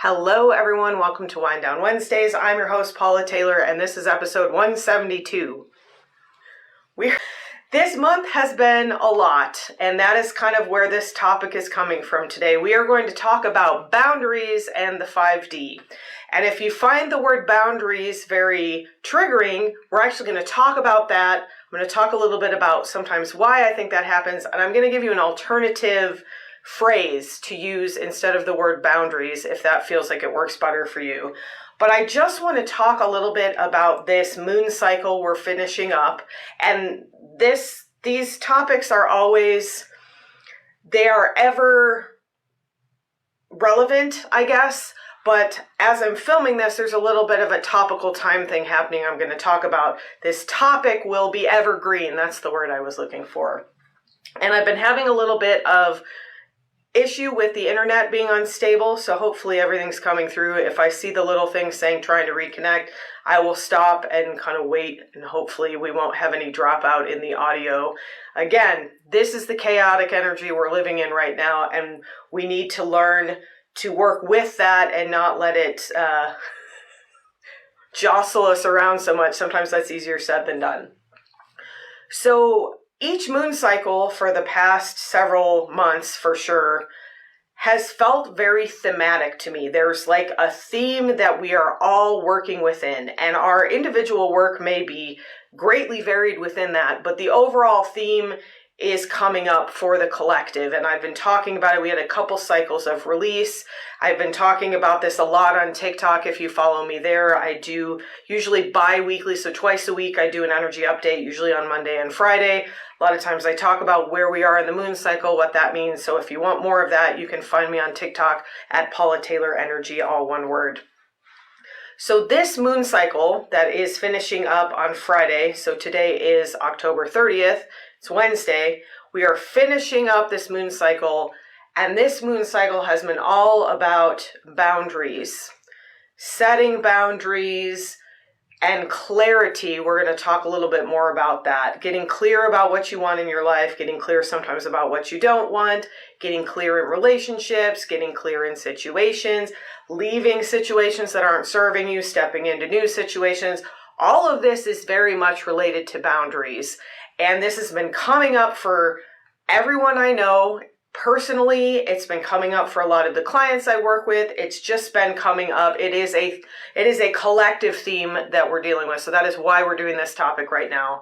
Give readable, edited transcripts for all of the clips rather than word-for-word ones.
Hello everyone, welcome to Wind Down Wednesdays. I'm your host Paula Taylor and this is episode 172. This month has been a lot, and that is kind of where this topic is coming from today. We are going to talk about boundaries and the 5D. And if you find the word boundaries very triggering, we're actually going to talk about that. I'm going to talk a little bit about sometimes why I think that happens, and I'm going to give you an alternative phrase to use instead of the word boundaries if that feels like it works better for you. But I just want to talk a little bit about this moon cycle we're finishing up. And these topics are they are ever relevant, I guess. But as I'm filming this, there's a little bit of a topical time thing happening I'm going to talk about. This topic will be evergreen. That's the word I was looking for. And I've been having a little bit of issue with the internet being unstable, so hopefully everything's coming through. If I see the little thing saying trying to reconnect, I will stop and kind of wait, and hopefully we won't have any dropout in the audio. Again, this is the chaotic energy we're living in right now, and we need to learn to work with that and not let it jostle us around so much. Sometimes that's easier said than done. So each moon cycle for the past several months, for sure, has felt very thematic to me. There's like a theme that we are all working within, and our individual work may be greatly varied within that, but the overall theme is coming up for the collective. And I've been talking about it. We had a couple cycles of release. I've been talking about this a lot on TikTok. If you follow me there, I do usually bi-weekly, so twice a week I do an energy update, usually on Monday and Friday. A lot of times I talk about where we are in the moon cycle, what that means. So if you want more of that, you can find me on TikTok at Paula Taylor Energy, all one word. So this moon cycle that is finishing up on Friday, so today is October 30th, it's Wednesday, we are finishing up this moon cycle, and this moon cycle has been all about boundaries, setting boundaries, and clarity. We're going to talk a little bit more about that. Getting clear about what you want in your life, getting clear sometimes about what you don't want, getting clear in relationships, getting clear in situations, leaving situations that aren't serving you, stepping into new situations. All of this is very much related to boundaries. And this has been coming up for everyone I know. Personally, it's been coming up for a lot of the clients I work with. It's just been coming up. It is a collective theme that we're dealing with. So that is why we're doing this topic right now.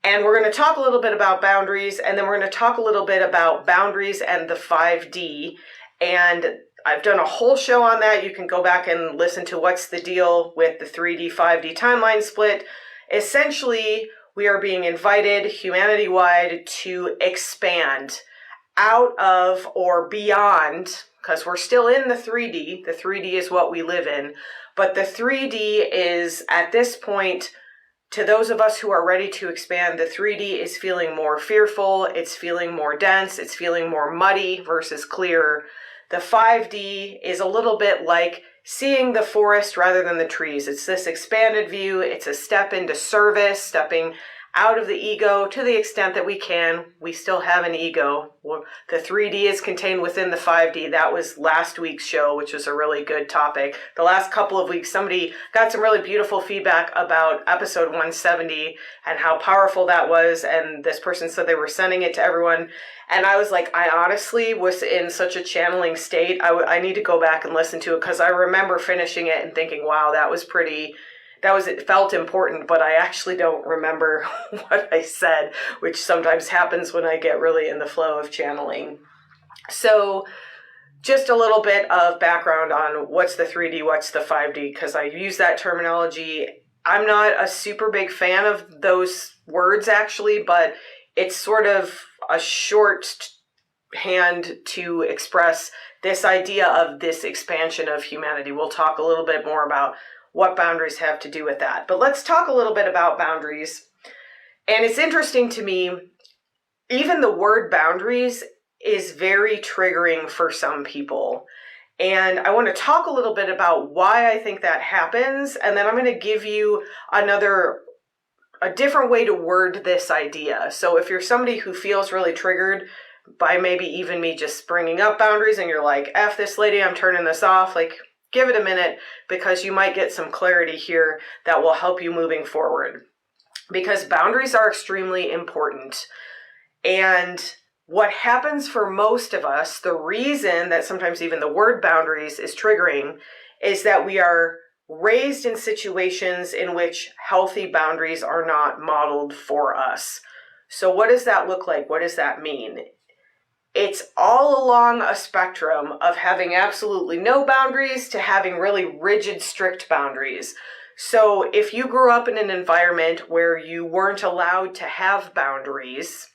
And we're going to talk a little bit about boundaries, and then we're going to talk a little bit about boundaries and the 5D. And I've done a whole show on that. You can go back and listen to what's the deal with the 3D, 5D timeline split. Essentially, we are being invited humanity-wide to expand out of or beyond, because we're still in the 3D. The 3D is what we live in. But the 3D is, at this point, to those of us who are ready to expand, the 3D is feeling more fearful. It's feeling more dense. It's feeling more muddy versus clear. The 5D is a little bit like seeing the forest rather than the trees. It's this expanded view. It's a step into service, stepping out of the ego to the extent that we can. We still have an ego. The 3D is contained within the 5D. That was last week's show, which was a really good topic. The last couple of weeks, somebody got some really beautiful feedback about episode 170 and how powerful that was. And this person said they were sending it to everyone. And I was like, I honestly was in such a channeling state. I need to go back and listen to it, because I remember finishing it and thinking, wow, it felt important, but I actually don't remember what I said, which sometimes happens when I get really in the flow of channeling. So just a little bit of background on what's the 3D, what's the 5D, because I use that terminology. I'm not a super big fan of those words actually, but it's sort of a shorthand to express this idea of this expansion of humanity. We'll talk a little bit more about what boundaries have to do with that. But let's talk a little bit about boundaries. And it's interesting to me, even the word boundaries is very triggering for some people. And I want to talk a little bit about why I think that happens. And then I'm going to give you a different way to word this idea. So if you're somebody who feels really triggered by maybe even me just bringing up boundaries and you're like, F this lady, I'm turning this off, like, give it a minute, because you might get some clarity here that will help you moving forward. Because boundaries are extremely important. And what happens for most of us, the reason that sometimes even the word boundaries is triggering, is that we are raised in situations in which healthy boundaries are not modeled for us. So what does that look like? What does that mean? It's all along a spectrum of having absolutely no boundaries to having really rigid, strict boundaries. So if you grew up in an environment where you weren't allowed to have boundaries,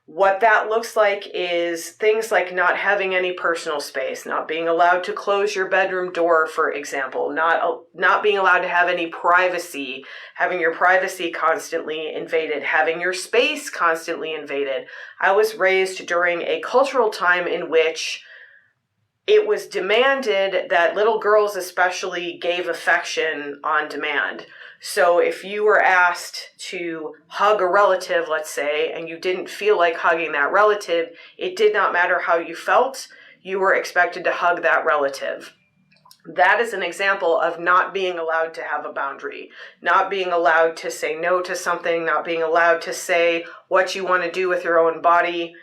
what that looks like is things like not having any personal space, not being allowed to close your bedroom door, for example, not being allowed to have any privacy, having your privacy constantly invaded, having your space constantly invaded. I was raised during a cultural time in which it was demanded that little girls especially gave affection on demand. So if you were asked to hug a relative, let's say, and you didn't feel like hugging that relative, it did not matter how you felt, you were expected to hug that relative. That is an example of not being allowed to have a boundary, not being allowed to say no to something, not being allowed to say what you want to do with your own body.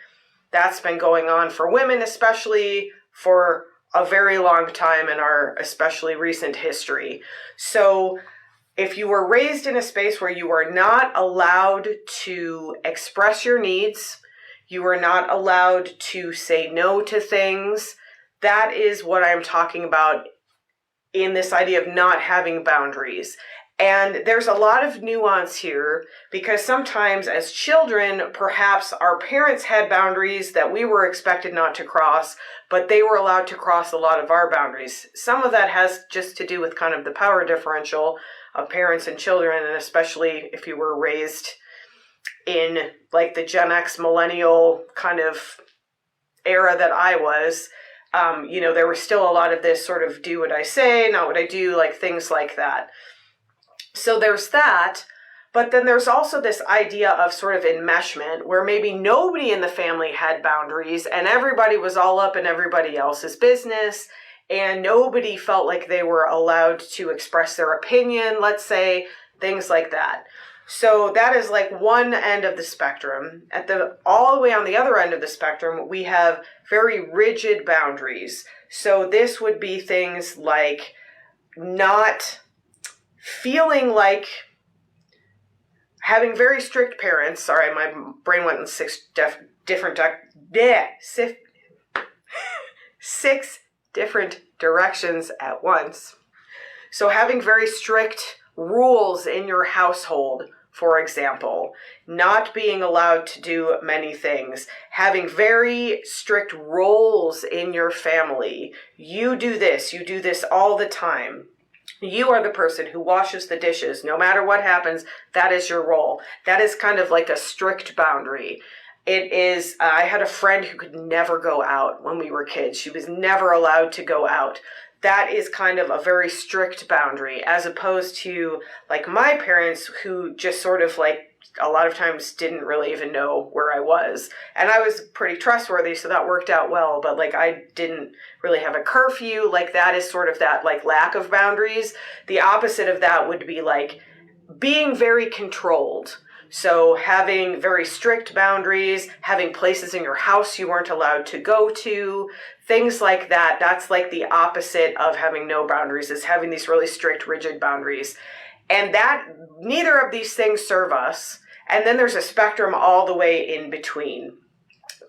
That's been going on for women, especially for a very long time in our especially recent history. So if you were raised in a space where you are not allowed to express your needs, you are not allowed to say no to things, that is what I'm talking about in this idea of not having boundaries. And there's a lot of nuance here, because sometimes as children, perhaps our parents had boundaries that we were expected not to cross, but they were allowed to cross a lot of our boundaries. Some of that has just to do with kind of the power differential of parents and children, and especially if you were raised in like the Gen X millennial kind of era that I was. There was still a lot of this sort of do what I say, not what I do, like things like that. So there's that, but then there's also this idea of sort of enmeshment where maybe nobody in the family had boundaries and everybody was all up in everybody else's business and nobody felt like they were allowed to express their opinion, let's say, things like that. So that is like one end of the spectrum. All the way on the other end of the spectrum, we have very rigid boundaries. So this would be things like not feeling like having very strict parents. Sorry, my brain went in six different directions at once. So having very strict rules in your household, for example, not being allowed to do many things, having very strict roles in your family. You do this all the time. You are the person who washes the dishes. No matter what happens, that is your role. That is kind of like a strict boundary. It is, I had a friend who could never go out when we were kids. She was never allowed to go out. That is kind of a very strict boundary, as opposed to like my parents, who just sort of like a lot of times didn't really even know where I was. And I was pretty trustworthy, so that worked out well. But like I didn't really have a curfew. Like that is sort of that like lack of boundaries. The opposite of that would be like being very controlled. So having very strict boundaries, having places in your house you weren't allowed to go to, things like that. That's like the opposite of having no boundaries, is having these really strict, rigid boundaries. And that neither of these things serve us. And then there's a spectrum all the way in between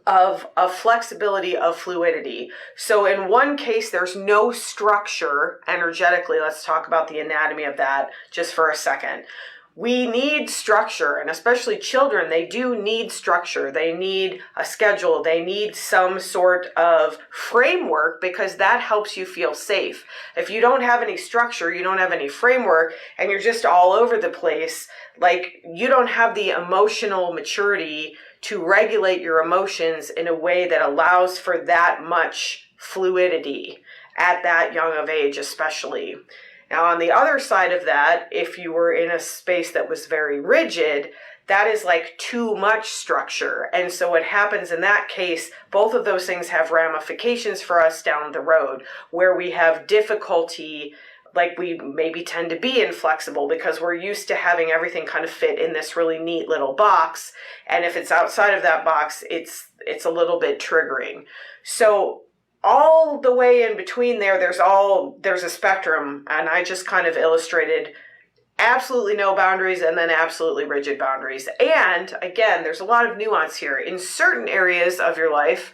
of flexibility, of fluidity. So in one case, there's no structure energetically. Let's talk about the anatomy of that just for a second. We need structure, and especially children, they do need structure. They need a schedule. They need some sort of framework, because that helps you feel safe. If you don't have any structure, you don't have any framework, and you're just all over the place, like you don't have the emotional maturity to regulate your emotions in a way that allows for that much fluidity at that young of age, especially. Now, on the other side of that, if you were in a space that was very rigid, that is like too much structure. And so what happens in that case, both of those things have ramifications for us down the road, where we have difficulty, like we maybe tend to be inflexible because we're used to having everything kind of fit in this really neat little box. And if it's outside of that box, it's a little bit triggering. So all the way in between there's a spectrum, and I just kind of illustrated absolutely no boundaries and then absolutely rigid boundaries. And again, there's a lot of nuance here. In certain areas of your life,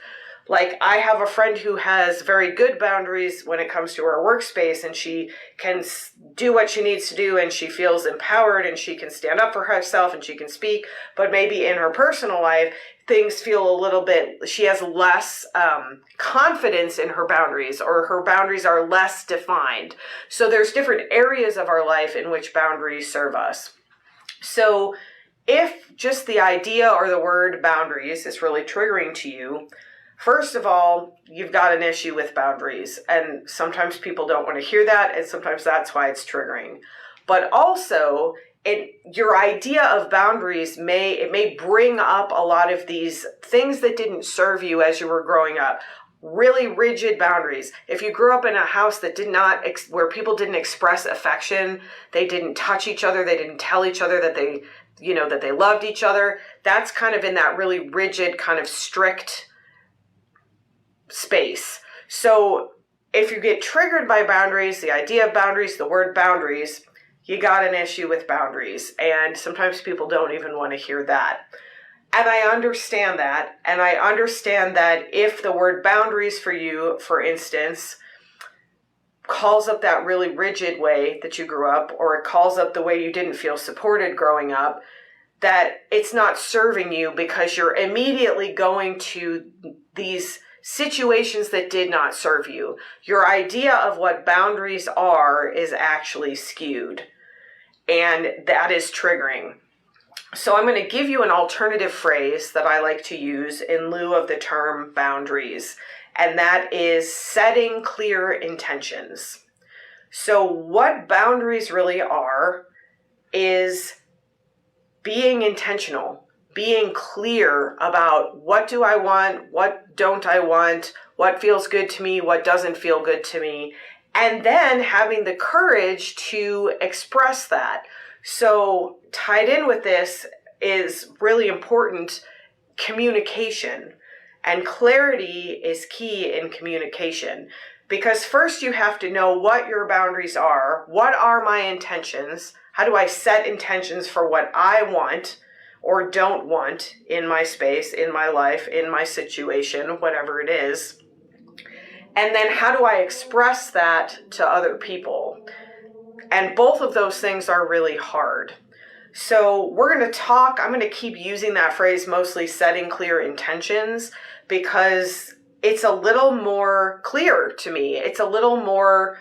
like I have a friend who has very good boundaries when it comes to her workspace, and she can do what she needs to do, and she feels empowered, and she can stand up for herself, and she can speak. But maybe in her personal life, things feel a little bit, she has less confidence in her boundaries, or her boundaries are less defined. So there's different areas of our life in which boundaries serve us. So if just the idea or the word boundaries is really triggering to you, first of all, you've got an issue with boundaries, and sometimes people don't want to hear that, and sometimes that's why it's triggering. But also, your idea of boundaries may bring up a lot of these things that didn't serve you as you were growing up. Really rigid boundaries. If you grew up in a house that where people didn't express affection, they didn't touch each other, they didn't tell each other that they loved each other, that's kind of in that really rigid, kind of strict space. So if you get triggered by boundaries, the idea of boundaries, the word boundaries, you got an issue with boundaries. And sometimes people don't even want to hear that. And I understand that. And I understand that if the word boundaries for you, for instance, calls up that really rigid way that you grew up, or it calls up the way you didn't feel supported growing up, that it's not serving you because you're immediately going to these situations that did not serve you. Your idea of what boundaries are is actually skewed, and that is triggering. So I'm going to give you an alternative phrase that I like to use in lieu of the term boundaries, and that is setting clear intentions. So what boundaries really are is being intentional, being clear about what do I want, what don't I want, what feels good to me, what doesn't feel good to me, and then having the courage to express that. So tied in with this is really important communication, and clarity is key in communication, because first you have to know what your boundaries are. What are my intentions? How do I set intentions for what I want or don't want in my space, in my life, in my situation, whatever it is? And then how do I express that to other people? And both of those things are really hard. So we're going to talk, I'm going to keep using that phrase, mostly setting clear intentions, because it's a little more clear to me. It's a little more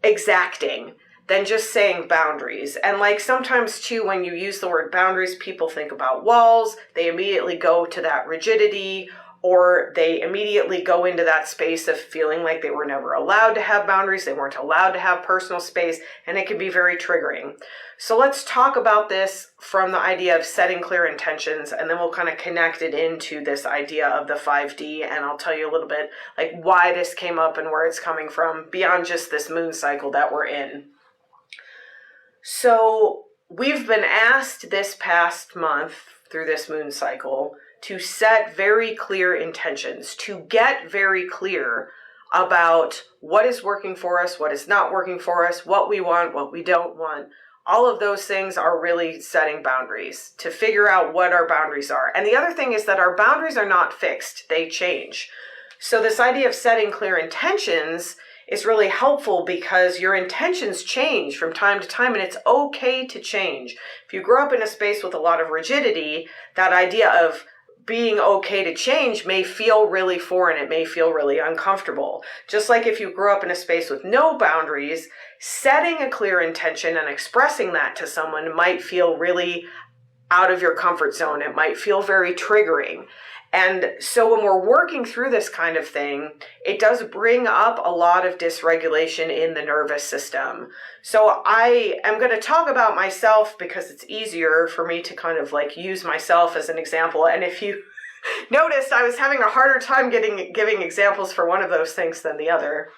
exacting than just saying boundaries. And like sometimes too, when you use the word boundaries, people think about walls, they immediately go to that rigidity, or they immediately go into that space of feeling like they were never allowed to have boundaries, they weren't allowed to have personal space, and it can be very triggering. So let's talk about this from the idea of setting clear intentions, and then we'll kind of connect it into this idea of the 5D, and I'll tell you a little bit like why this came up and where it's coming from beyond just this moon cycle that we're in. So we've been asked this past month through this moon cycle to set very clear intentions, to get very clear about what is working for us, what is not working for us, what we want, what we don't want. All of those things are really setting boundaries, to figure out what our boundaries are. And the other thing is that our boundaries are not fixed, they change. So this idea of setting clear intentions is really helpful because your intentions change from time to time, and it's okay to change. If you grow up in a space with a lot of rigidity, that idea of being okay to change may feel really foreign. It may feel really uncomfortable. Just like if you grew up in a space with no boundaries, setting a clear intention and expressing that to someone might feel really out of your comfort zone. It might feel very triggering. And so when we're working through this kind of thing, it does bring up a lot of dysregulation in the nervous system. So I am going to talk about myself because it's easier for me to kind of like use myself as an example. And if you noticed, I was having a harder time giving examples for one of those things than the other.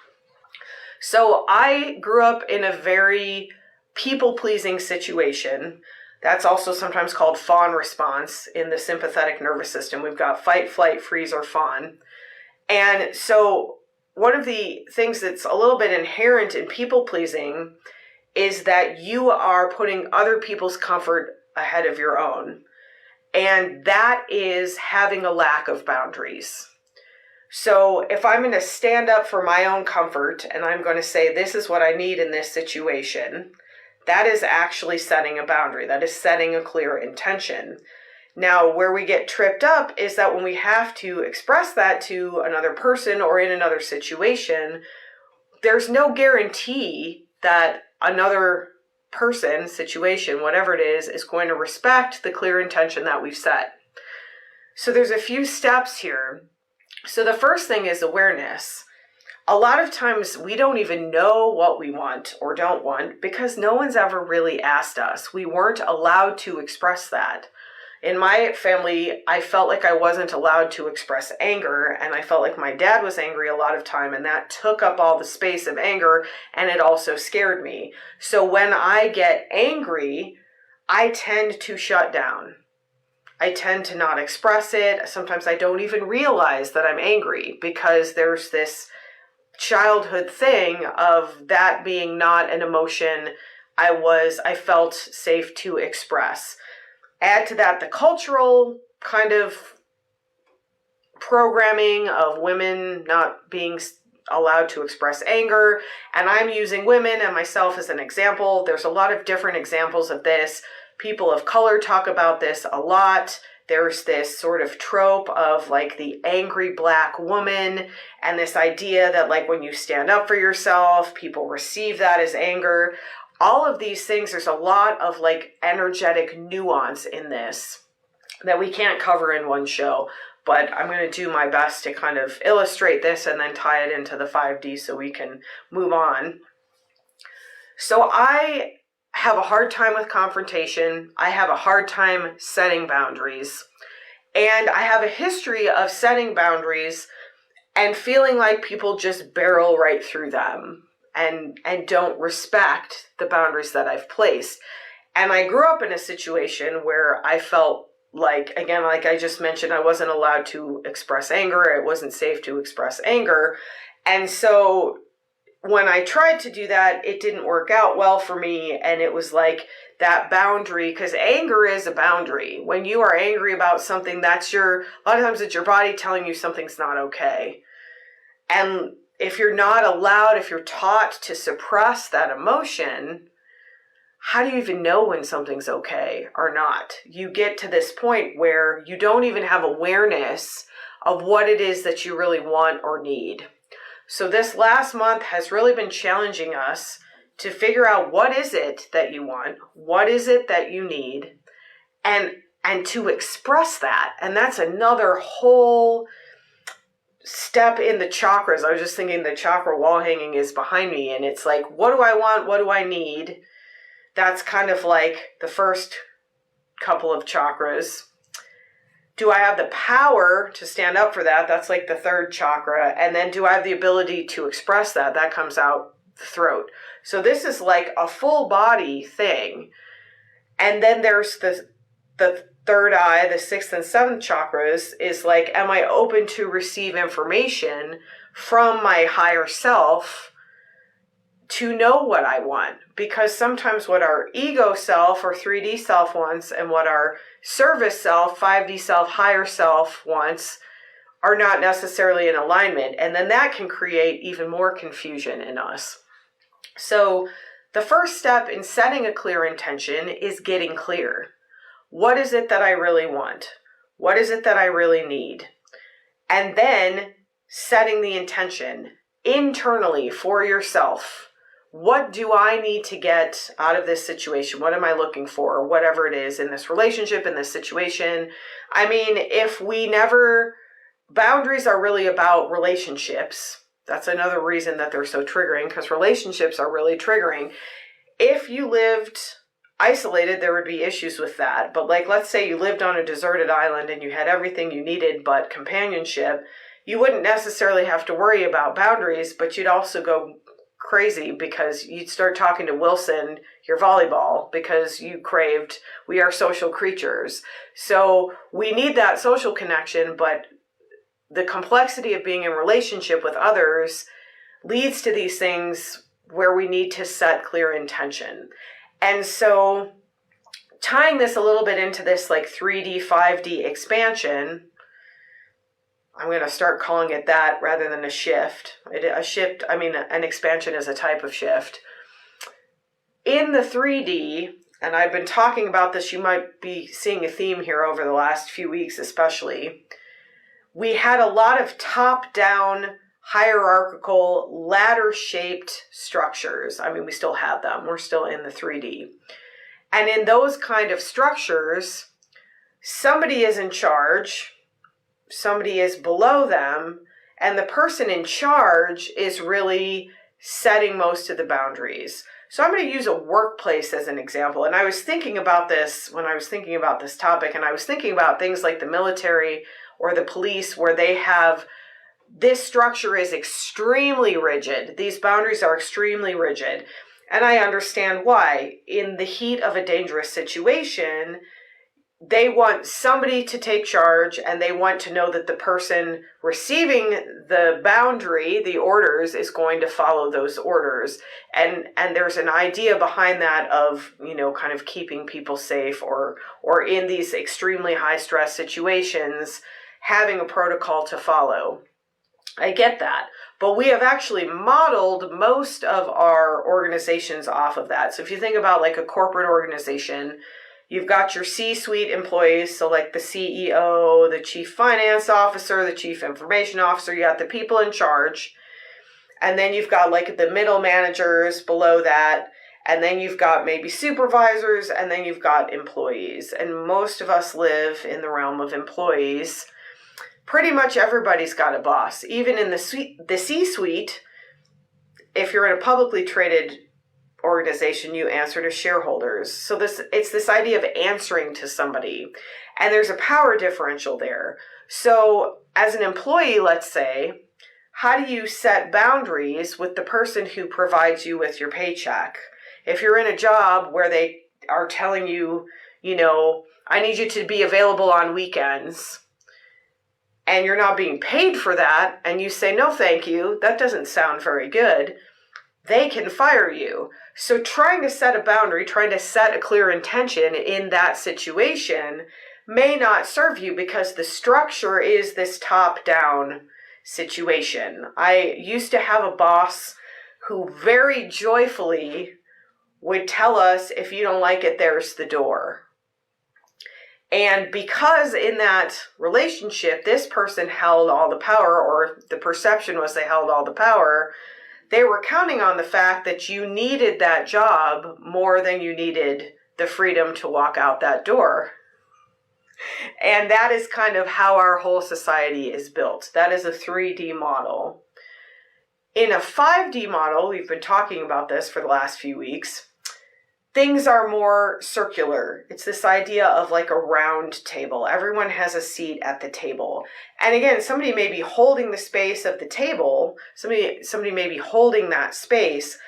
So I grew up in a very people-pleasing situation. That's also sometimes called fawn response in the sympathetic nervous system. We've got fight, flight, freeze, or fawn. And so one of the things that's a little bit inherent in people-pleasing is that you are putting other people's comfort ahead of your own. And that is having a lack of boundaries. So if I'm going to stand up for my own comfort and I'm going to say, this is what I need in this situation, that is actually setting a boundary. That is setting a clear intention. Now, where we get tripped up is that when we have to express that to another person or in another situation, there's no guarantee that another person, situation, whatever it is going to respect the clear intention that we've set. So there's a few steps here. So the first thing is awareness. A lot of times we don't even know what we want or don't want because no one's ever really asked us. We weren't allowed to express that. In my family, I felt like I wasn't allowed to express anger, and I felt like my dad was angry a lot of time, and that took up all the space of anger, and it also scared me. So when I get angry, I tend to shut down. I tend to not express it. Sometimes I don't even realize that I'm angry because there's this childhood thing of that being not an emotion I felt safe to express. Add to that the cultural kind of programming of women not being allowed to express anger, and I'm using women and myself as an example. There's a lot of different examples of this. People of color talk about this a lot. There's this sort of trope of like the angry black woman and this idea that like when you stand up for yourself, people receive that as anger. All of these things, there's a lot of like energetic nuance in this that we can't cover in one show, but I'm going to do my best to kind of illustrate this and then tie it into the 5D so we can move on. So I have a hard time with confrontation. I have a hard time setting boundaries. And I have a history of setting boundaries and feeling like people just barrel right through them and don't respect the boundaries that I've placed. And I grew up in a situation where I felt like, again, like I just mentioned, I wasn't allowed to express anger. It wasn't safe to express anger. And so when I tried to do that, it didn't work out well for me. And it was like that boundary, because anger is a boundary. When you are angry about something, a lot of times it's your body telling you something's not okay. And if you're not allowed, if you're taught to suppress that emotion, how do you even know when something's okay or not? You get to this point where you don't even have awareness of what it is that you really want or need. So this last month has really been challenging us to figure out what is it that you want, what is it that you need, and to express that. And that's another whole step in the chakras. I was just thinking the chakra wall hanging is behind me, and it's like, what do I want? What do I need? That's kind of like the first couple of chakras. Do I have the power to stand up for that? That's like the third chakra. And then do I have the ability to express that? That comes out the throat. So this is like a full body thing. And then there's the third eye, the sixth and seventh chakras is like, am I open to receive information from my higher self to know what I want? Because sometimes what our ego self or 3D self wants and what our service self, 5D self, higher self wants are not necessarily in alignment. And then that can create even more confusion in us. So the first step in setting a clear intention is getting clear. What is it that I really want? What is it that I really need? And then setting the intention internally for yourself. what do I need to get out of this situation? What am I looking for? Whatever it is in this relationship, in this situation. I mean, boundaries are really about relationships. That's another reason that they're so triggering, because relationships are really triggering. If you lived isolated, there would be issues with that. But like, let's say you lived on a deserted island and you had everything you needed but companionship, you wouldn't necessarily have to worry about boundaries, but you'd also go crazy because you'd start talking to Wilson, your volleyball, because we are social creatures. So we need that social connection, but the complexity of being in relationship with others leads to these things where we need to set clear intention. And so tying this a little bit into this like 3D, 5D expansion, I'm going to start calling it that rather than a shift. An expansion is a type of shift. In the 3D, and I've been talking about this, you might be seeing a theme here over the last few weeks especially. We had a lot of top-down, hierarchical, ladder-shaped structures. I mean, we still have them. We're still in the 3D. And in those kind of structures, somebody is in charge, somebody is below them, and the person in charge is really setting most of the boundaries. So I'm going to use a workplace as an example. And I was thinking about this when I was thinking about this topic, and I was thinking about things like the military or the police, where they have, this structure is extremely rigid. These boundaries are extremely rigid. And I understand why. In the heat of a dangerous situation, they want somebody to take charge, and they want to know that the person receiving the boundary, the orders, is going to follow those orders. And there's an idea behind that of, kind of keeping people safe, or in these extremely high stress situations, having a protocol to follow. I get that. But we have actually modeled most of our organizations off of that. So if you think about like a corporate organization, you've got your C-suite employees, so like the CEO, the chief finance officer, the chief information officer, you got the people in charge. And then you've got like the middle managers below that. And then you've got maybe supervisors, and then you've got employees. And most of us live in the realm of employees. Pretty much everybody's got a boss. Even in the C-suite, if you're in a publicly traded organization, you answer to shareholders. So it's this idea of answering to somebody, and there's a power differential there. So as an employee, let's say, how do you set boundaries with the person who provides you with your paycheck? If you're in a job where they are telling you, I need you to be available on weekends, and you're not being paid for that, and you say, no, thank you, that doesn't sound very good, they can fire you. So trying to set a boundary, trying to set a clear intention in that situation may not serve you, because the structure is this top-down situation. I used to have a boss who very joyfully would tell us, if you don't like it, there's the door. And because in that relationship, this person held all the power, or the perception was they held all the power, they were counting on the fact that you needed that job more than you needed the freedom to walk out that door. And that is kind of how our whole society is built. That is a 3D model. In a 5D model, we've been talking about this for the last few weeks, things are more circular. It's this idea of like a round table. Everyone has a seat at the table. And again, somebody may be holding the space of the table. Somebody may be holding that space,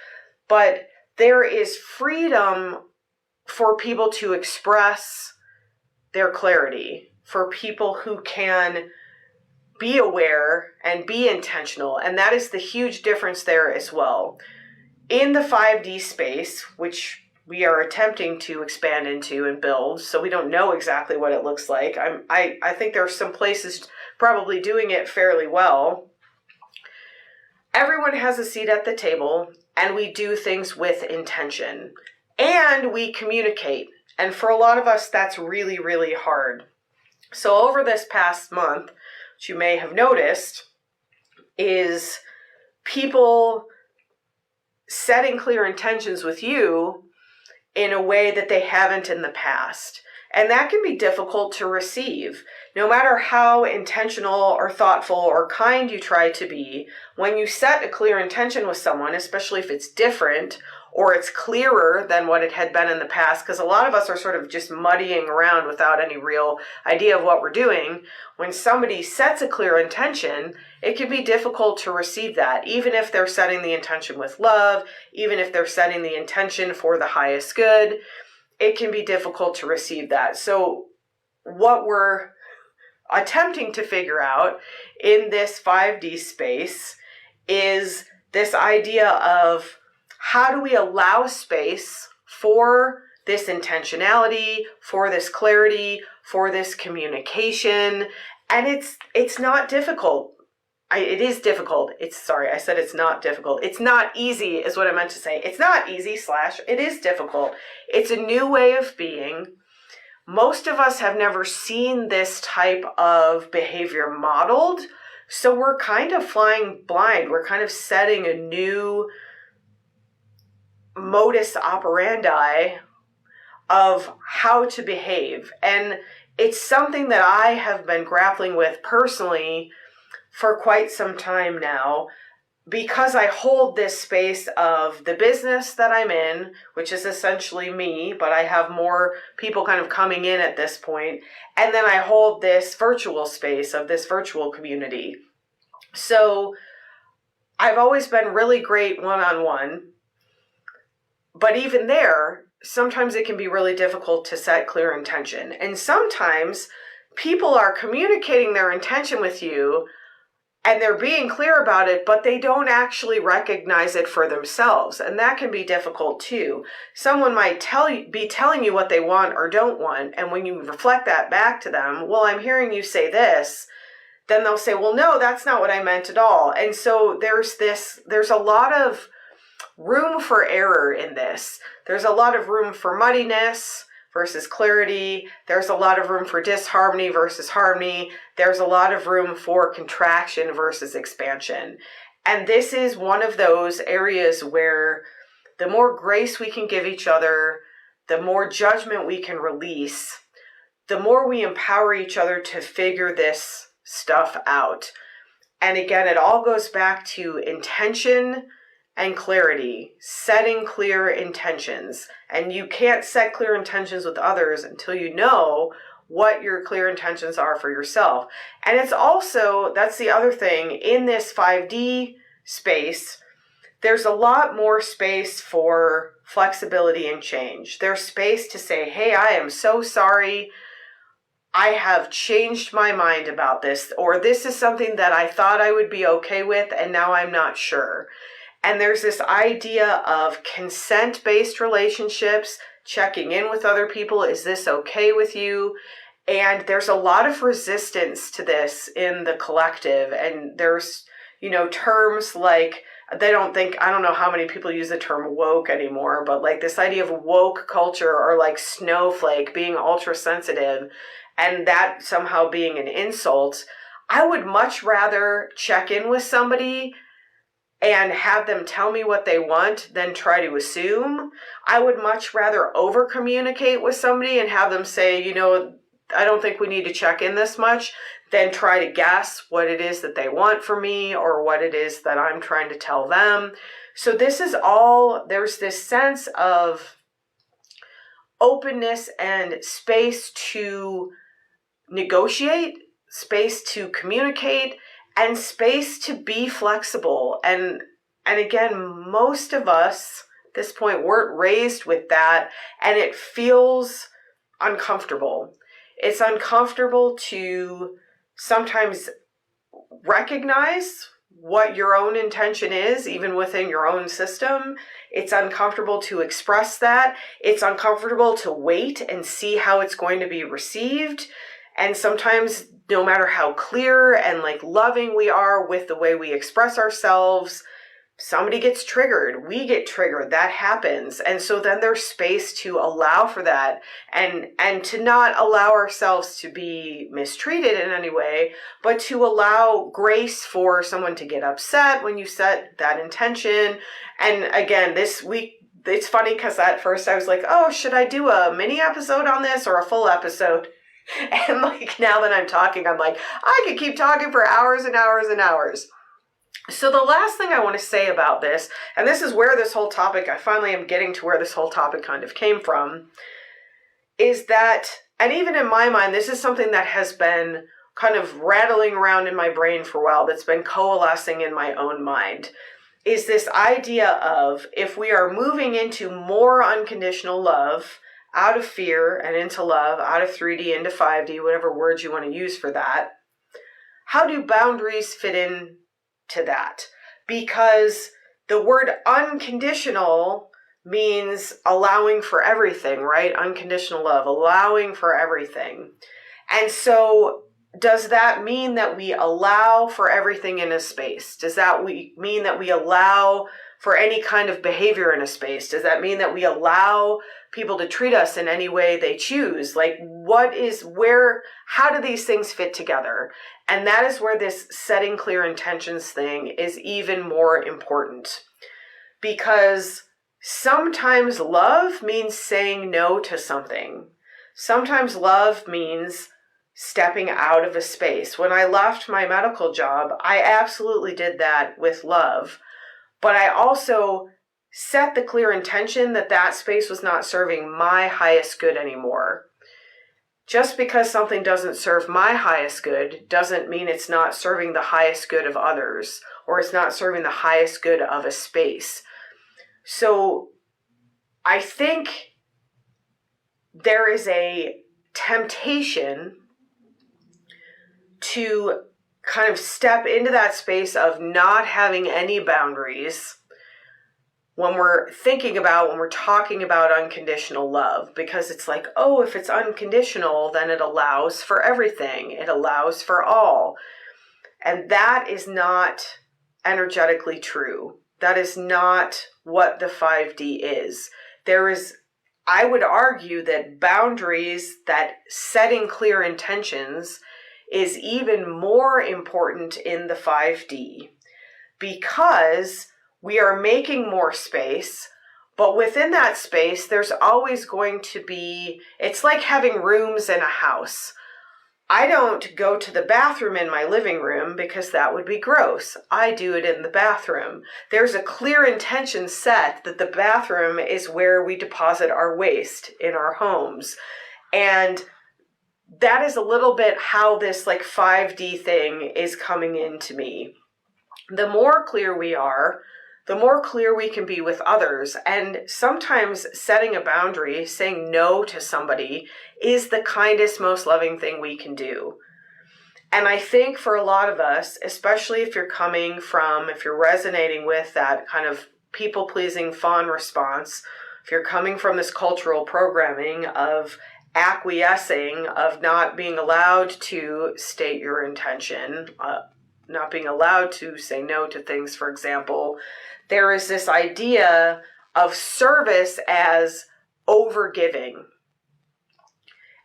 but there is freedom for people to express their clarity, for people who can be aware and be intentional. And that is the huge difference there as well. In the 5D space, which we are attempting to expand into and build, so we don't know exactly what it looks like. I think there are some places probably doing it fairly well. Everyone has a seat at the table, and we do things with intention. And we communicate. And for a lot of us, that's really, really hard. So over this past month, which you may have noticed, is people setting clear intentions with you in a way that they haven't in the past. And that can be difficult to receive. No matter how intentional or thoughtful or kind you try to be, when you set a clear intention with someone, especially if it's different or it's clearer than what it had been in the past, because a lot of us are sort of just muddying around without any real idea of what we're doing. When somebody sets a clear intention, it can be difficult to receive that, even if they're setting the intention with love, even if they're setting the intention for the highest good. It can be difficult to receive that. So what we're attempting to figure out in this 5D space is this idea of how do we allow space for this intentionality, for this clarity, for this communication. And it's not difficult. It is difficult. I said it's not difficult. It's not easy is what I meant to say. It's not easy / it is difficult. It's a new way of being. Most of us have never seen this type of behavior modeled. So we're kind of flying blind. We're kind of setting a new modus operandi of how to behave. And it's something that I have been grappling with personally for quite some time now, because I hold this space of the business that I'm in, which is essentially me, but I have more people kind of coming in at this point. And then I hold this virtual space of this virtual community. So I've always been really great one-on-one, but even there, sometimes it can be really difficult to set clear intention. And sometimes people are communicating their intention with you and they're being clear about it, but they don't actually recognize it for themselves. And that can be difficult too. Someone might be telling you what they want or don't want. And when you reflect that back to them, well, I'm hearing you say this, then they'll say, well, no, that's not what I meant at all. And so there's a lot of room for error in this. There's a lot of room for muddiness versus clarity. There's a lot of room for disharmony versus harmony. There's a lot of room for contraction versus expansion. And this is one of those areas where the more grace we can give each other, the more judgment we can release, the more we empower each other to figure this stuff out. And again, it all goes back to intention and clarity, setting clear intentions. And you can't set clear intentions with others until you know what your clear intentions are for yourself. And it's also, that's the other thing, in this 5D space, there's a lot more space for flexibility and change. There's space to say, hey, I am so sorry. I have changed my mind about this, or this is something that I thought I would be okay with, and now I'm not sure. And there's this idea of consent-based relationships, checking in with other people. Is this okay with you? And there's a lot of resistance to this in the collective. And there's, terms like, I don't know how many people use the term woke anymore, but like this idea of woke culture, or like snowflake, being ultra sensitive, and that somehow being an insult. I would much rather check in with somebody and have them tell me what they want than try to assume. I would much rather over communicate with somebody and have them say, I don't think we need to check in this much, than try to guess what it is that they want from me or what it is that I'm trying to tell them. So this is all, there's this sense of openness and space to negotiate, space to communicate, and space to be flexible. And again, most of us at this point weren't raised with that, and it feels uncomfortable. It's uncomfortable to sometimes recognize what your own intention is, even within your own system. It's uncomfortable to express that. It's uncomfortable to wait and see how it's going to be received. And sometimes, no matter how clear and like loving we are with the way we express ourselves, somebody gets triggered, we get triggered, that happens. And so then there's space to allow for that and to not allow ourselves to be mistreated in any way, but to allow grace for someone to get upset when you set that intention. And again, this week, it's funny because at first I was like, oh, should I do a mini episode on this or a full episode? And like now that I'm talking, I'm like, I could keep talking for hours and hours and hours. So the last thing I want to say about this, and this is where this whole topic, I finally am getting to where this whole topic kind of came from, is that, and even in my mind, this is something that has been kind of rattling around in my brain for a while, that's been coalescing in my own mind, is this idea of if we are moving into more unconditional love, out of fear and into love, out of 3D into 5D, whatever words you want to use for that, how do boundaries fit in to that? Because the word unconditional means allowing for everything, right? Unconditional love, allowing for everything. And so does that mean that we allow for everything in a space? Does that mean that we allow for any kind of behavior in a space? Does that mean that we allow people to treat us in any way they choose? Like, how do these things fit together? And that is where this setting clear intentions thing is even more important. Because sometimes love means saying no to something. Sometimes love means stepping out of a space. When I left my medical job, I absolutely did that with love. But I also set the clear intention that that space was not serving my highest good anymore. Just because something doesn't serve my highest good doesn't mean it's not serving the highest good of others, or it's not serving the highest good of a space. So I think there is a temptation to kind of step into that space of not having any boundaries when we're talking about unconditional love, because it's like, oh, if it's unconditional, then it allows for everything. It allows for all. And that is not energetically true. That is not what the 5D is. I would argue that boundaries, that setting clear intentions, is even more important in the 5D, because we are making more space, but within that space, there's always going to be, it's like having rooms in a house. I don't go to the bathroom in my living room because that would be gross. I do it in the bathroom. There's a clear intention set that the bathroom is where we deposit our waste in our homes. And that is a little bit how this like 5D thing is coming into me. The more clear we are, the more clear we can be with others. And sometimes setting a boundary, saying no to somebody, is the kindest, most loving thing we can do. And I think for a lot of us, especially if you're resonating with that kind of people-pleasing, fawn response, if you're coming from this cultural programming of acquiescing, of not being allowed to state your intention, not being allowed to say no to things, for example, there is this idea of service as overgiving.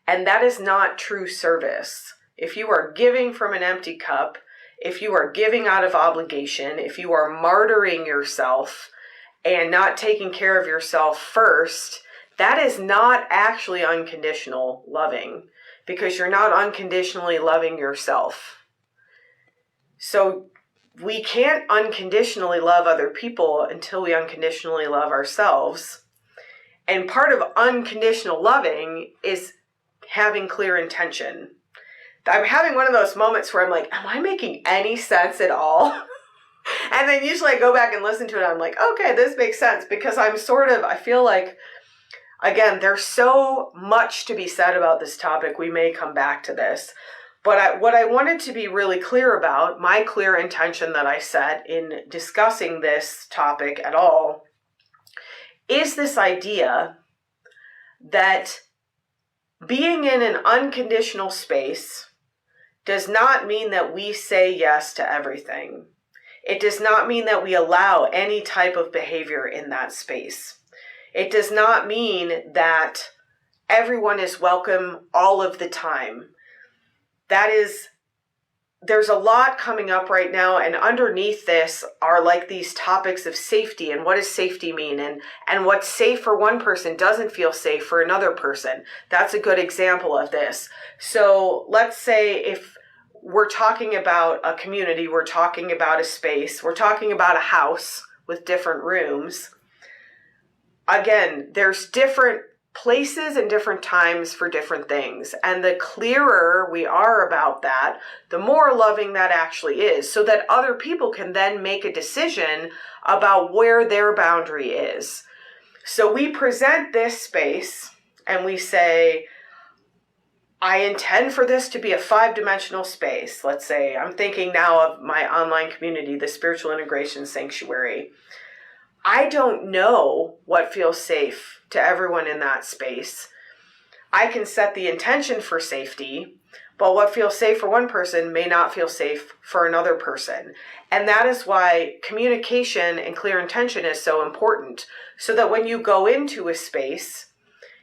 And that is not true service. If you are giving from an empty cup, if you are giving out of obligation, if you are martyring yourself and not taking care of yourself first, that is not actually unconditional loving, because you're not unconditionally loving yourself. So we can't unconditionally love other people until we unconditionally love ourselves. And part of unconditional loving is having clear intention. I'm having one of those moments where I'm like, am I making any sense at all? And then usually I go back and listen to it. I'm like, okay, this makes sense, because I feel like, again, there's so much to be said about this topic. We may come back to this. But what I wanted to be really clear about, my clear intention that I set in discussing this topic at all, is this idea that being in an unconditional space does not mean that we say yes to everything. It does not mean that we allow any type of behavior in that space. It does not mean that everyone is welcome all of the time. There's a lot coming up right now, and underneath this are like these topics of safety and what does safety mean, and what's safe for one person doesn't feel safe for another person. That's a good example of this. So let's say if we're talking about a community, we're talking about a space, we're talking about a house with different rooms. Again, there's different places and different times for different things. And the clearer we are about that, the more loving that actually is, so that other people can then make a decision about where their boundary is. So we present this space and we say, I intend for this to be a 5-dimensional space. Let's say I'm thinking now of my online community, the Spiritual Integration Sanctuary. I don't know what feels safe to everyone in that space. I can set the intention for safety, but what feels safe for one person may not feel safe for another person. And that is why communication and clear intention is so important, so that when you go into a space,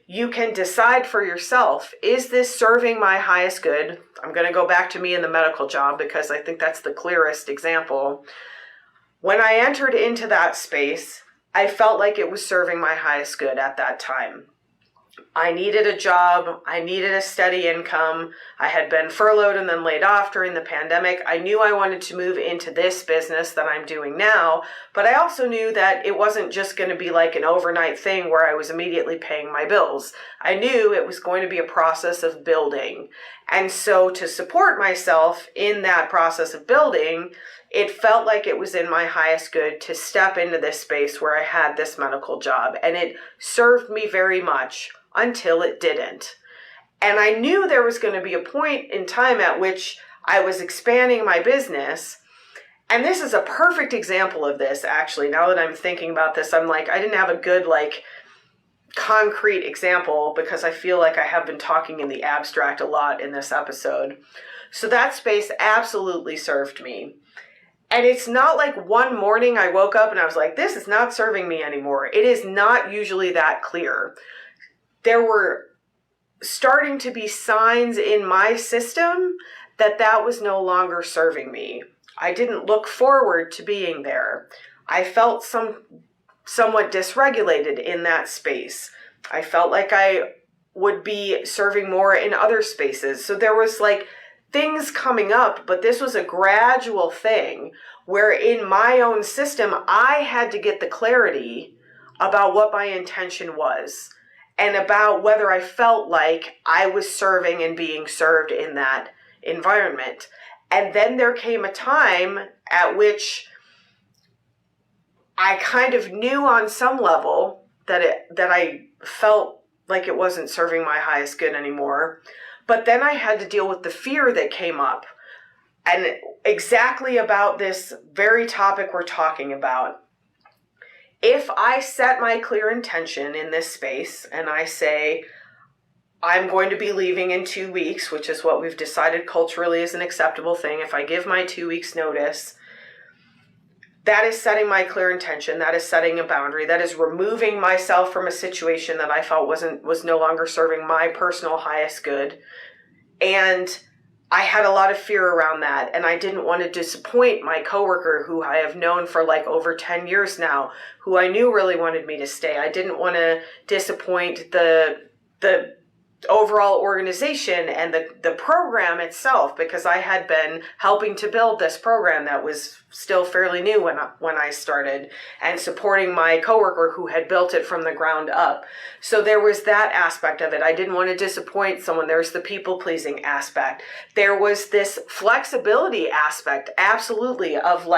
you can decide for yourself, is this serving my highest good? I'm going to go back to me in the medical job because I think that's the clearest example. When I entered into that space, I felt like it was serving my highest good at that time. I needed a job. I needed a steady income. I had been furloughed and then laid off during the pandemic. I knew I wanted to move into this business that I'm doing now, but I also knew that it wasn't just going to be like an overnight thing where I was immediately paying my bills. I knew it was going to be a process of building. And so to support myself in that process of building, it felt like it was in my highest good to step into this space where I had this medical job, and it served me very much until it didn't. And I knew there was going to be a point in time at which I was expanding my business. And this is a perfect example of this, actually. Now that I'm thinking about this, I'm like, I didn't have a good, concrete example because I feel like I have been talking in the abstract a lot in this episode. So that space absolutely served me. And it's not like one morning I woke up and I was like, this is not serving me anymore. It is not usually that clear. There were starting to be signs in my system that was no longer serving me. I didn't look forward to being there. I felt somewhat dysregulated in that space. I felt like I would be serving more in other spaces. So there was things coming up, but this was a gradual thing where in my own system, I had to get the clarity about what my intention was and about whether I felt like I was serving and being served in that environment. And then there came a time at which I kind of knew on some level that I felt like it wasn't serving my highest good anymore. But then I had to deal with the fear that came up, and exactly about this very topic we're talking about. If I set my clear intention in this space and I say, I'm going to be leaving in 2 weeks, which is what we've decided culturally is an acceptable thing. If I give my 2 weeks notice, that is setting my clear intention. That is setting a boundary. That is removing myself from a situation that I felt was no longer serving my personal highest good. And I had a lot of fear around that. And I didn't want to disappoint my coworker who I have known for over 10 years now, who I knew really wanted me to stay. I didn't want to disappoint the overall organization and the program itself, because I had been helping to build this program that was still fairly new when I started, and supporting my coworker who had built it from the ground up. So there was that aspect of it. I didn't want to disappoint someone. There's the people-pleasing aspect. There was this flexibility aspect, absolutely, of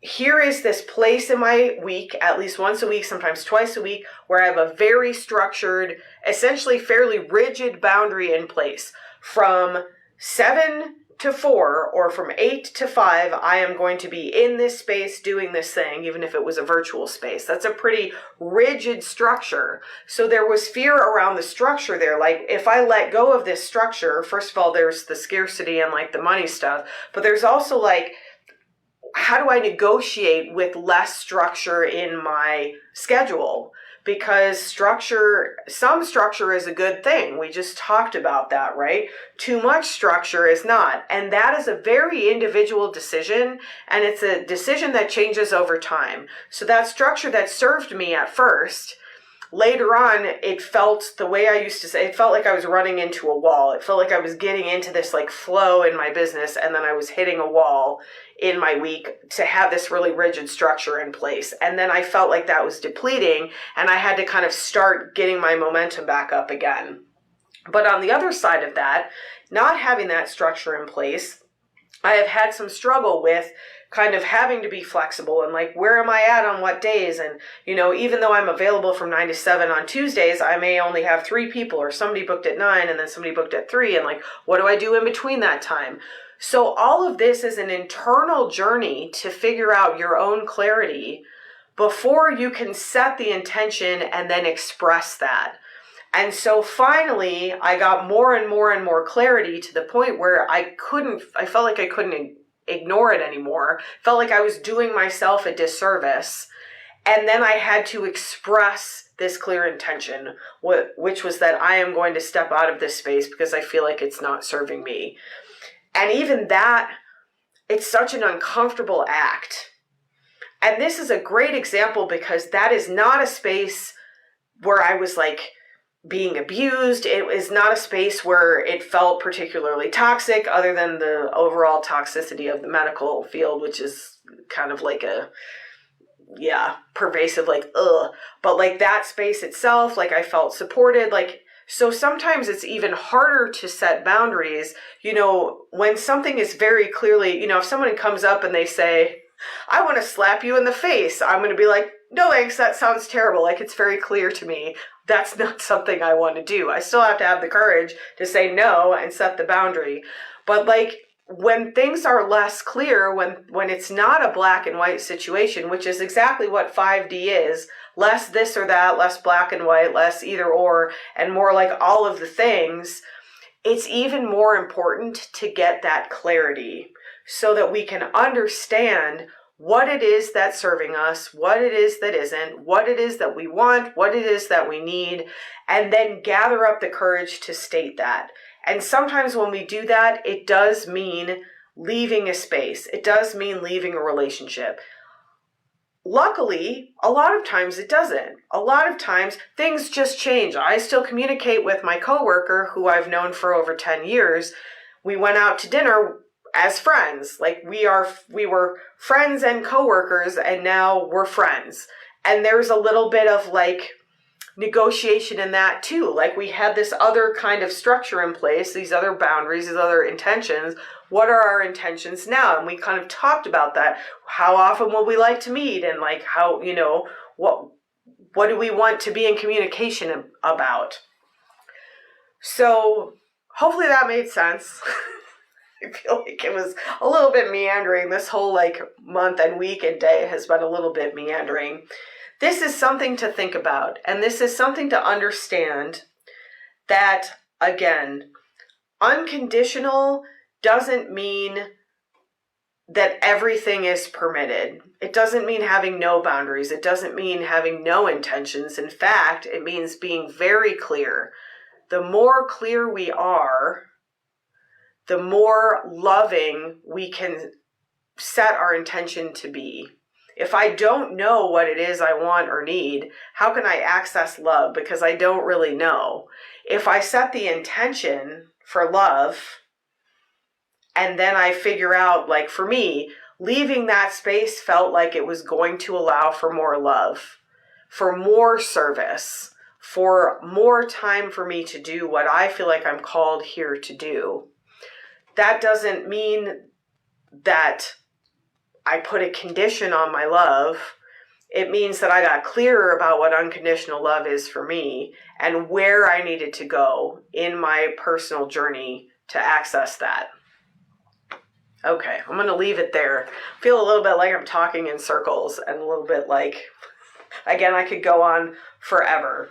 here is this place in my week, at least once a week, sometimes twice a week, where I have a very structured, essentially fairly rigid boundary in place. From 7 to 4 or from 8 to 5, I am going to be in this space doing this thing, even if it was a virtual space. That's a pretty rigid structure. So there was fear around the structure there. If I let go of this structure, first of all, there's the scarcity and the money stuff, but there's also how do I negotiate with less structure in my schedule? Because some structure is a good thing. We just talked about that, right? Too much structure is not. And that is a very individual decision, and it's a decision that changes over time. So that structure that served me at first, later on, it felt, the way I used to say, it felt like I was running into a wall. It felt like I was getting into this like flow in my business, and then I was hitting a wall in my week to have this really rigid structure in place. And then I felt like that was depleting, and I had to kind of start getting my momentum back up again. But on the other side of that, not having that structure in place, I have had some struggle with kind of having to be flexible and like, where am I at on what days? And, even though I'm available from 9 to 7 on Tuesdays, I may only have 3 people, or somebody booked at 9 and then somebody booked at 3. And like, what do I do in between that time? So all of this is an internal journey to figure out your own clarity before you can set the intention and then express that. And so finally, I got more and more and more clarity to the point where I felt like I couldn't ignore it anymore. Felt like I was doing myself a disservice. And then I had to express this clear intention, which was that I am going to step out of this space because I feel like it's not serving me. And even that, it's such an uncomfortable act. And this is a great example because that is not a space where I was like being abused. It is not a space where it felt particularly toxic, other than the overall toxicity of the medical field, which is kind of like pervasive, like, ugh. But like that space itself, like I felt supported, like, so sometimes it's even harder to set boundaries, when something is very clearly, if someone comes up and they say, I want to slap you in the face, I'm going to be like, no thanks, that sounds terrible. Like, it's very clear to me that's not something I want to do. I still have to have the courage to say no and set the boundary. But like, when things are less clear, when it's not a black and white situation, which is exactly what 5D is, less this or that, less black and white, less either or, and more like all of the things, it's even more important to get that clarity so that we can understand what it is that's serving us, what it is that isn't, what it is that we want, what it is that we need, and then gather up the courage to state that. And sometimes when we do that, it does mean leaving a space. It does mean leaving a relationship. Luckily, a lot of times it doesn't. A lot of times things just change. I still communicate with my coworker who I've known for over 10 years. We went out to dinner as friends. Like we were friends and coworkers, and now we're friends. And there's a little bit of like negotiation in that too. Like we had this other kind of structure in place, these other boundaries, these other intentions. What are our intentions now? And we kind of talked about that. How often would we like to meet? And like how, what do we want to be in communication about? So hopefully that made sense. I feel like it was a little bit meandering. This whole like month and week and day has been a little bit meandering. This is something to think about, and this is something to understand that, again, unconditional doesn't mean that everything is permitted. It doesn't mean having no boundaries. It doesn't mean having no intentions. In fact, it means being very clear. The more clear we are, the more loving we can set our intention to be. If I don't know what it is I want or need, how can I access love? Because I don't really know. If I set the intention for love, and then I figure out, like for me, leaving that space felt like it was going to allow for more love, for more service, for more time for me to do what I feel like I'm called here to do. That doesn't mean that I put a condition on my love. It means that I got clearer about what unconditional love is for me and where I needed to go in my personal journey to access that. Okay, I'm going to leave it there. I feel a little bit like I'm talking in circles and a little bit like, again, I could go on forever.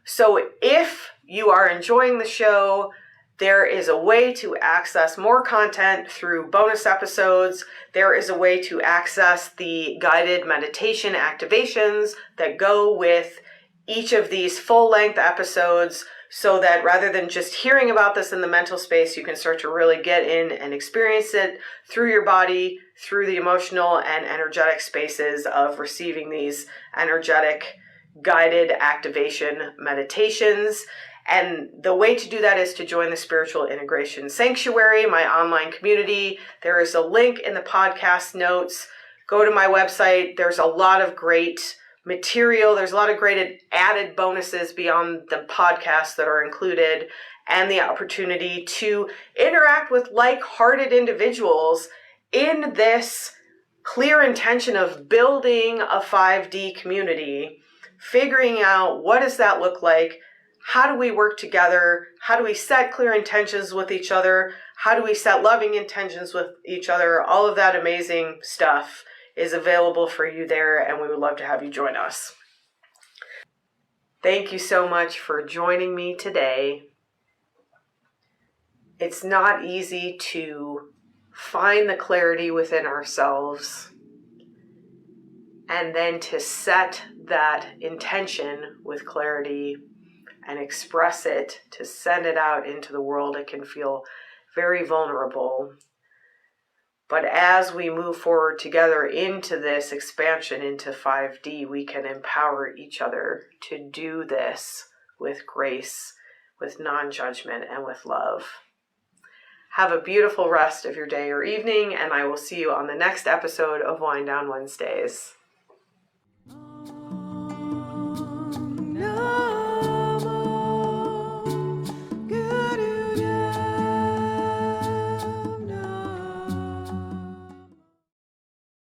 So if you are enjoying the show, There is a way to access more content through bonus episodes. There is a way to access the guided meditation activations that go with each of these full-length episodes, so that rather than just hearing about this in the mental space, you can start to really get in and experience it through your body, through the emotional and energetic spaces of receiving these energetic guided activation meditations. And the way to do that is to join the Spiritual Integration Sanctuary, my online community. There is a link in the podcast notes. Go to my website. There's a lot of great material. There's a lot of great added bonuses beyond the podcast that are included, and the opportunity to interact with like-hearted individuals in this clear intention of building a 5D community, figuring out what does that look like. How do we work together? How do we set clear intentions with each other? How do we set loving intentions with each other? All of that amazing stuff is available for you there, and we would love to have you join us. Thank you so much for joining me today. It's not easy to find the clarity within ourselves and then to set that intention with clarity and express it, to send it out into the world. It can feel very vulnerable. But as we move forward together into this expansion into 5D, we can empower each other to do this with grace, with non-judgment, and with love. Have a beautiful rest of your day or evening, and I will see you on the next episode of Wind Down Wednesdays.